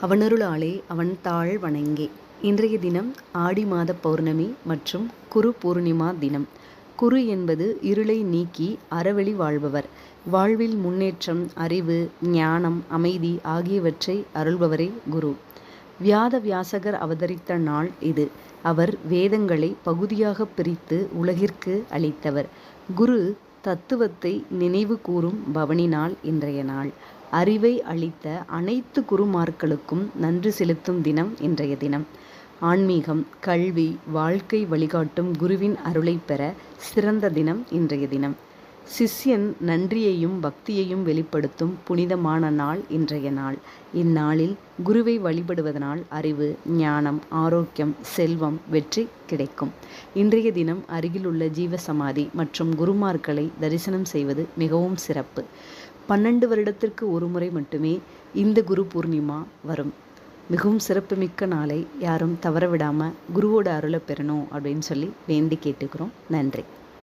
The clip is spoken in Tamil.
அவனருளாலே அவன் தாழ் வணங்கே. இன்றைய தினம் ஆடி மாத பௌர்ணமி மற்றும் குரு பூர்ணிமா தினம். குரு என்பது இருளை நீக்கி அறவழி வாழ்பவர். வாழ்வில் முன்னேற்றம், அறிவு, ஞானம், அமைதி ஆகியவற்றை அருள்பவரே குரு. வியாசகர் அவதரித்த நாள் இது. அவர் வேதங்களை பகுதியாக பிரித்து உலகிற்கு அளித்தவர். குரு தத்துவத்தை நினைவு கூறும் பவனி நாள் இன்றைய நாள். அறிவை அளித்த அனைத்து குருமார்களுக்கும் நன்றி செலுத்தும் தினம் இன்றைய தினம். ஆன்மீகம், கல்வி, வாழ்க்கை வழிகாட்டும் குருவின் அருளை பெற சிறந்த தினம் இன்றைய தினம். சிஷ்யன் நன்றியையும் பக்தியையும் வெளிப்படுத்தும் புனிதமான நாள் இன்றைய நாள். இந்நாளில் குருவை வழிபடுவதனால் அறிவு, ஞானம், ஆரோக்கியம், செல்வம், வெற்றி கிடைக்கும். இன்றைய தினம் அருகிலுள்ள ஜீவசமாதி மற்றும் குருமார்களை தரிசனம் செய்வது மிகவும் சிறப்பு. 12 வருடத்திற்கு ஒரு முறை மட்டுமே இந்த குரு பூர்ணிமா வரும். மிகவும் சிறப்புமிக்க நாளை யாரும் தவறவிடாமல் குருவோட அருளை பெறணும் அப்படின்னு சொல்லி வேண்டி கேட்டுக்கிறோம். நன்றி.